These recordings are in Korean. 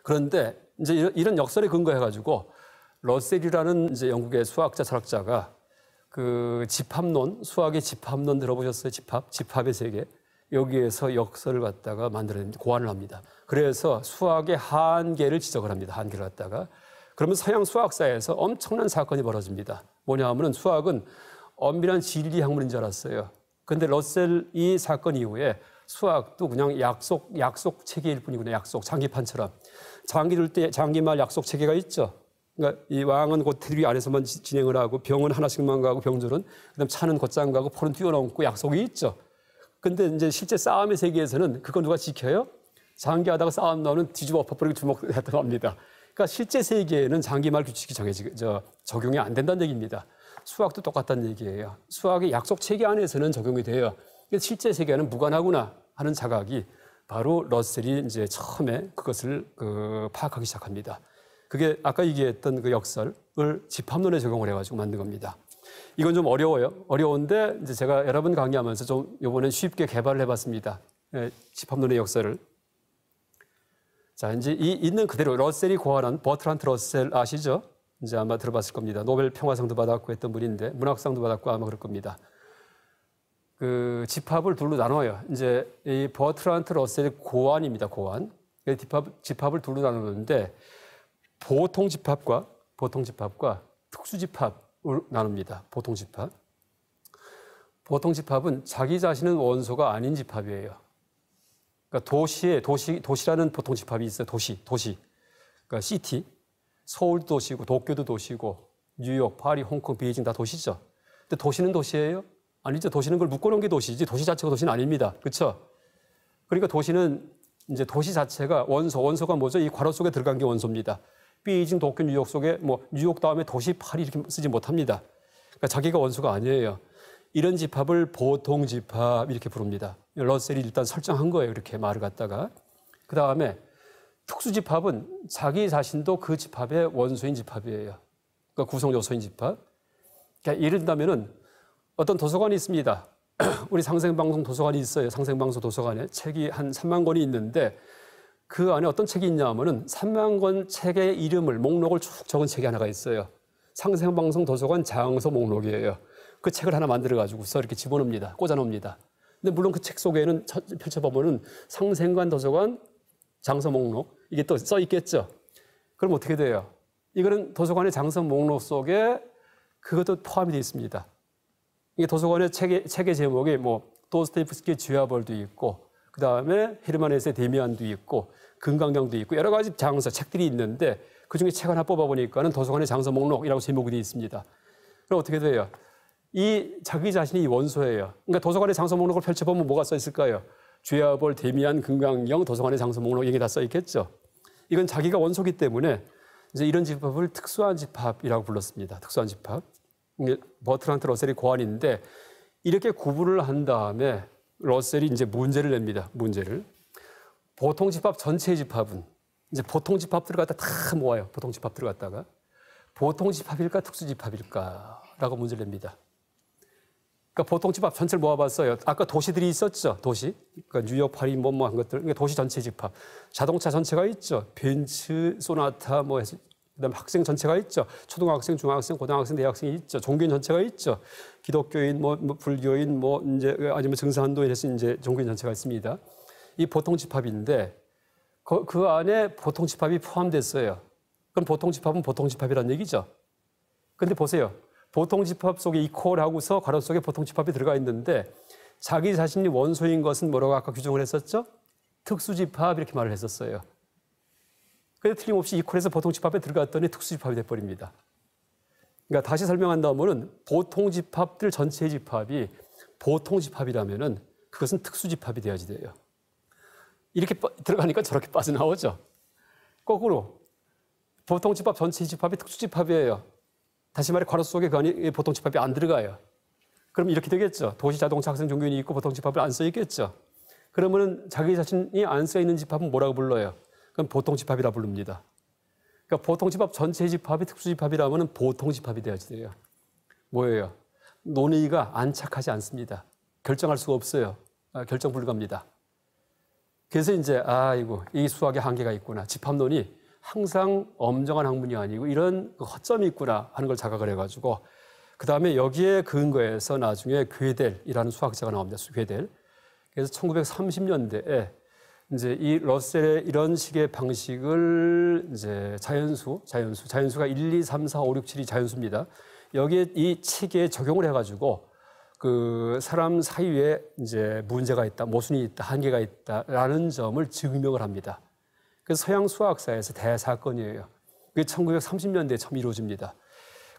그런데 이제 이런 역설에 근거해가지고 러셀이라는 이제 영국의 수학자 철학자가 그 집합론, 수학의 집합론 들어보셨어요? 집합의 세계. 여기에서 역설을 갖다가 만들어냅니다. 고안을 합니다. 그래서 수학의 한계를 지적을 합니다. 한계를 갖다가. 그러면 서양 수학사에서 엄청난 사건이 벌어집니다. 뭐냐 하면은 수학은 엄밀한 진리 학문인 줄 알았어요. 근데 러셀 이 사건 이후에 수학도 그냥 약속 체계일 뿐이군요. 약속, 장기판처럼. 장기를 때 장기말 약속 체계가 있죠. 그러니까 이 왕은 곧 테두리 안에서만 진행을 하고 병은 하나씩만 가고 병졸은 그다음 차는 곧장 가고 포는 뛰어넘고 약속이 있죠. 근데 이제 실제 싸움의 세계에서는 그거 누가 지켜요? 장기하다가 싸움 나오는 뒤집어 엎어버리고 주목했다고 합니다. 그러니까 실제 세계에는 장기말 규칙이 적용이 안 된다는 얘기입니다. 수학도 똑같다는 얘기예요. 수학의 약속 체계 안에서는 적용이 돼요. 실제 세계는 무관하구나 하는 자각이 바로 러셀이 이제 처음에 그것을 파악하기 시작합니다. 그게 아까 얘기했던 그 역설을 집합론에 적용을 해가지고 만든 겁니다. 이건 좀 어려워요. 어려운데 이제 제가 여러 번 강의하면서 좀 이번엔 쉽게 개발을 해봤습니다. 집합론의 역설을. 자, 이제 이 있는 그대로 러셀이 고안한 버트란트 러셀 아시죠? 이제 아마 들어봤을 겁니다. 노벨 평화상도 받았고 했던 분인데 문학상도 받았고 아마 그럴 겁니다. 그 집합을 둘로 나눠요. 이제 이 버트란트 러셀의 고안입니다. 고안. 집합을 둘로 나누는데 보통 집합과 특수 집합을 나눕니다. 보통 집합. 보통 집합은 자기 자신은 원소가 아닌 집합이에요. 그러니까 도시라는 보통 집합이 있어요. 도시. 그러니까 시티. 서울도 도시고 도쿄도 도시고 뉴욕, 파리, 홍콩, 베이징 다 도시죠. 근데 도시는 도시예요? 아니죠. 도시는 그걸 묶어놓은 게 도시지. 도시 자체가 도시는 아닙니다. 그렇죠? 그러니까 도시는 이제 도시 자체가 원소가 뭐죠? 이 괄호 속에 들어간 게 원소입니다. 베이징, 도쿄, 뉴욕 속에 뭐 뉴욕 다음에 도시 파리 이렇게 쓰지 못합니다. 그러니까 자기가 원소가 아니에요. 이런 집합을 보통 집합 이렇게 부릅니다. 러셀이 일단 설정한 거예요. 이렇게 말을 갖다가. 그 다음에 특수 집합은 자기 자신도 그 집합의 원소인 집합이에요. 그러니까 구성 요소인 집합. 그러니까 예를 들면은 어떤 도서관이 있습니다. 우리 상생방송 도서관이 있어요. 상생방송 도서관에 책이 한 3만 권이 있는데 그 안에 어떤 책이 있냐면은 3만 권 책의 이름을 목록을 쭉 적은 책이 하나가 있어요. 상생방송 도서관 장소 목록이에요. 그 책을 하나 만들어가지고서 이렇게 집어넣습니다. 꽂아놓습니다. 근데 물론 그 책 속에는 펼쳐보면은 상생관 도서관 장소 목록 이게 또 써 있겠죠. 그럼 어떻게 돼요? 이거는 도서관의 장소 목록 속에 그것도 포함이 되어 있습니다. 이게 도서관의 책의 제목이 뭐 도스토옙스키의 쥐와벌도 있고 그 다음에 헤르만 헤세의 데미안도 있고 금강경도 있고 여러 가지 장소 책들이 있는데 그중에 책 하나 뽑아보니까는 도서관의 장소 목록이라고 제목이 되어 있습니다. 그럼 어떻게 돼요? 이 자기 자신이 원소예요. 그러니까 도서관의 장소 목록을 펼쳐보면 뭐가 써 있을까요? 쥐와벌, 데미안, 금강경, 도서관의 장소 목록 이게 다 써 있겠죠. 이건 자기가 원소기 때문에 이제 이런 집합을 특수한 집합이라고 불렀습니다. 특수한 집합. 버트란트 러셀이 고안인데 이렇게 구분을 한 다음에 러셀이 이제 문제를 냅니다. 문제를. 보통 집합 전체의 집합은 이제 보통 집합들을 갖다 다 모아요. 보통 집합들을 갖다가 보통 집합일까 특수 집합일까라고 문제를 냅니다. 그러니까 보통 집합 전체를 모아봤어요. 아까 도시들이 있었죠. 도시. 그러니까 뉴욕, 파리 한 것들. 그러니까 도시 전체 집합. 자동차 전체가 있죠. 벤츠, 소나타 그다음에 학생 전체가 있죠. 초등학생, 중학생, 고등학생, 대학생이 있죠. 종교인 전체가 있죠. 기독교인, 불교인, 이제 아니면 증산도인 해서 이제 종교인 전체가 있습니다. 이 보통 집합인데 그 안에 보통 집합이 포함됐어요. 그럼 보통 집합은 보통 집합이라는 얘기죠. 근데 보세요. 보통 집합 속에 이퀄하고서 괄호 속에 보통 집합이 들어가 있는데 자기 자신이 원소인 것은 뭐라고 아까 규정을 했었죠? 특수 집합 이렇게 말을 했었어요. 그런데 틀림없이 이퀄에서 보통 집합에 들어갔더니 특수 집합이 돼버립니다. 그러니까 다시 설명한다면은 보통 집합들 전체의 집합이 보통 집합이라면은 그것은 특수 집합이 돼야지 돼요. 이렇게 들어가니까 저렇게 빠져나오죠. 거꾸로 보통 집합 전체의 집합이 특수 집합이에요. 다시 말해 괄호 속에 그 안에 보통 집합이 안 들어가요. 그럼 이렇게 되겠죠. 도시, 자동차, 학생, 종교인이 있고 보통 집합을 안 써 있겠죠. 그러면은 자기 자신이 안 써 있는 집합은 뭐라고 불러요? 그럼 보통 집합이라 부릅니다. 그러니까 보통 집합 전체의 집합이 특수 집합이라면 보통 집합이 돼야지 돼요. 뭐예요? 논의가 안착하지 않습니다. 결정할 수가 없어요. 결정 불가입니다. 그래서 이제 이거 이 수학의 한계가 있구나. 집합론이 항상 엄정한 학문이 아니고 이런 허점이 있구나 하는 걸 자각을 해가지고 그 다음에 여기에 근거해서 나중에 괴델이라는 수학자가 나옵니다. 괴델. 그래서 1930년대에 이제 이 러셀의 이런 식의 방식을 이제 자연수가 1, 2, 3, 4, 5, 6, 7이 자연수입니다. 여기에 이 체계에 적용을 해가지고 그 사람 사이에 이제 문제가 있다, 모순이 있다, 한계가 있다라는 점을 증명을 합니다. 그래서 서양 수학사에서 대사건이에요. 그게 1930년대에 처음 이루어집니다.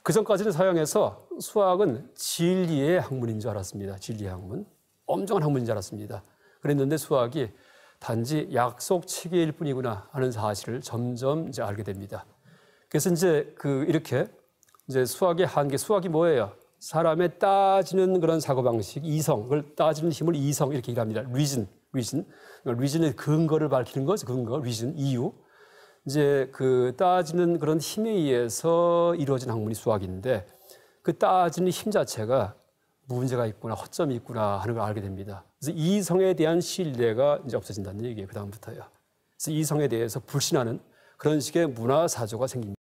그 전까지는 서양에서 수학은 진리의 학문인 줄 알았습니다. 진리의 학문. 엄정한 학문인 줄 알았습니다. 그랬는데 수학이 단지 약속 체계일 뿐이구나 하는 사실을 점점 이제 알게 됩니다. 그래서 이제 이렇게 이제 수학의 한계, 수학이 뭐예요? 사람의 따지는 그런 사고방식, 이성을 따지는 힘을 이성 이렇게 얘기합니다. 리즌의 근거를 밝히는 거죠. 근거, 리즌, 이유. 이제 그 따지는 그런 힘에 의해서 이루어진 학문이 수학인데 그 따지는 힘 자체가 문제가 있구나, 허점이 있구나 하는 걸 알게 됩니다. 그래서 이성에 대한 신뢰가 이제 없어진다는 얘기예요. 그 다음부터요. 그래서 이성에 대해서 불신하는 그런 식의 문화 사조가 생깁니다.